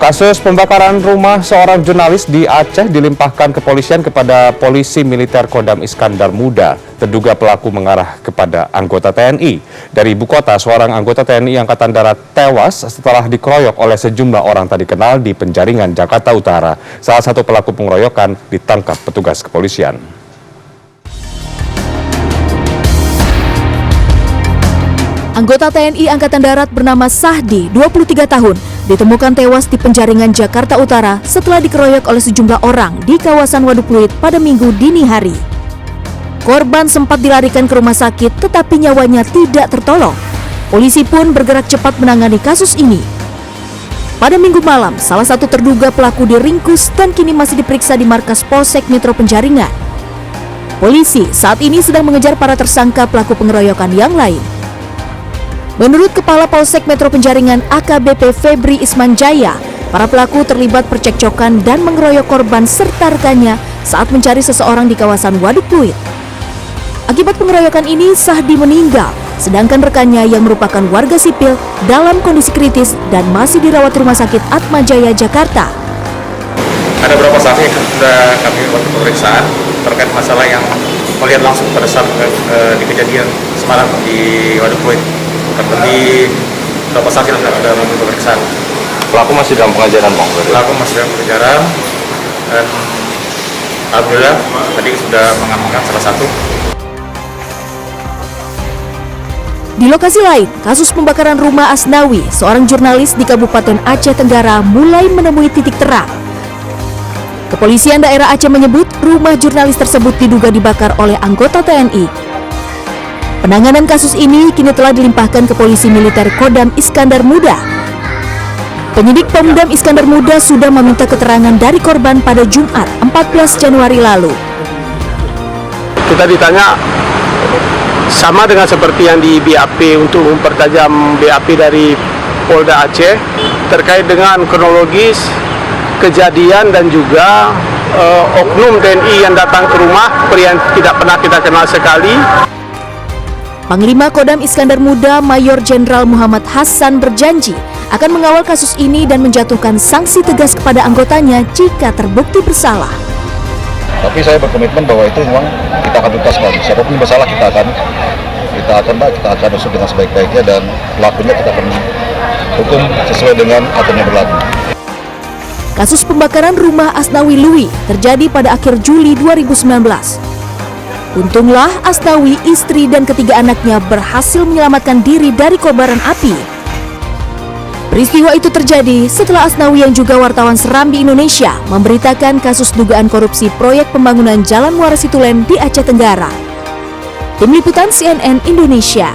Kasus pembakaran rumah seorang jurnalis di Aceh dilimpahkan kepolisian kepada polisi militer Kodam Iskandar Muda. Terduga pelaku mengarah kepada anggota TNI. Dari ibu kota, seorang anggota TNI Angkatan Darat tewas setelah dikeroyok oleh sejumlah orang tak dikenal di Penjaringan, Jakarta Utara. Salah satu pelaku pengeroyokan ditangkap petugas kepolisian. Anggota TNI Angkatan Darat bernama Sahdi, 23 tahun, ditemukan tewas di Penjaringan, Jakarta Utara setelah dikeroyok oleh sejumlah orang di kawasan Waduk Pluit pada Minggu dini hari. Korban sempat dilarikan ke rumah sakit tetapi nyawanya tidak tertolong. Polisi pun bergerak cepat menangani kasus ini. Pada Minggu malam, salah satu terduga pelaku diringkus dan kini masih diperiksa di markas Polsek Metro Penjaringan. Polisi saat ini sedang mengejar para tersangka pelaku pengeroyokan yang lain. Menurut Kepala Polsek Metro Penjaringan AKBP Febri Ismanjaya, para pelaku terlibat percekcokan dan mengeroyok korban serta rekannya saat mencari seseorang di kawasan Waduk Pluit. Akibat pengeroyokan ini, Sahdi meninggal, sedangkan rekannya yang merupakan warga sipil dalam kondisi kritis dan masih dirawat Rumah Sakit Atmajaya, Jakarta. Ada beberapa saksi yang sudah kami buat pemeriksaan terkait masalah yang melihat langsung pada saat di kejadian semalam di Waduk Pluit. Di beberapa saksi sudah melakukan pemeriksaan. Pelaku masih dalam pengejaran, Bang? Pelaku masih dalam pengejaran dan alhamdulillah tadi sudah mengamankan salah satu. Di lokasi lain, kasus pembakaran rumah Asnawi, seorang jurnalis di Kabupaten Aceh Tenggara, mulai menemui titik terang. Kepolisian daerah Aceh menyebut rumah jurnalis tersebut diduga dibakar oleh anggota TNI. Penanganan kasus ini kini telah dilimpahkan ke polisi militer Kodam Iskandar Muda. Penyidik Pemdam Iskandar Muda sudah meminta keterangan dari korban pada Jumat 14 Januari lalu. Kita ditanya sama dengan seperti yang di BAP untuk mempertajam BAP dari Polda Aceh terkait dengan kronologis kejadian dan juga oknum TNI yang datang ke rumah yang tidak pernah kita kenal sekali. Panglima Kodam Iskandar Muda Mayor Jenderal Muhammad Hassan berjanji akan mengawal kasus ini dan menjatuhkan sanksi tegas kepada anggotanya jika terbukti bersalah. Tapi saya berkomitmen bahwa itu memang kita akan tuntaskan. Siapapun bersalah kita akan usut dengan sebaik-baiknya dan pelakunya kita akan hukum sesuai dengan aturan yang berlaku. Kasus pembakaran rumah Asnawi Lui terjadi pada akhir Juli 2019. Untunglah Asnawi, istri dan ketiga anaknya berhasil menyelamatkan diri dari kobaran api. Peristiwa itu terjadi setelah Asnawi yang juga wartawan Serambi Indonesia memberitakan kasus dugaan korupsi proyek pembangunan Jalan Muara Situlen di Aceh Tenggara. Tim Liputan CNN Indonesia.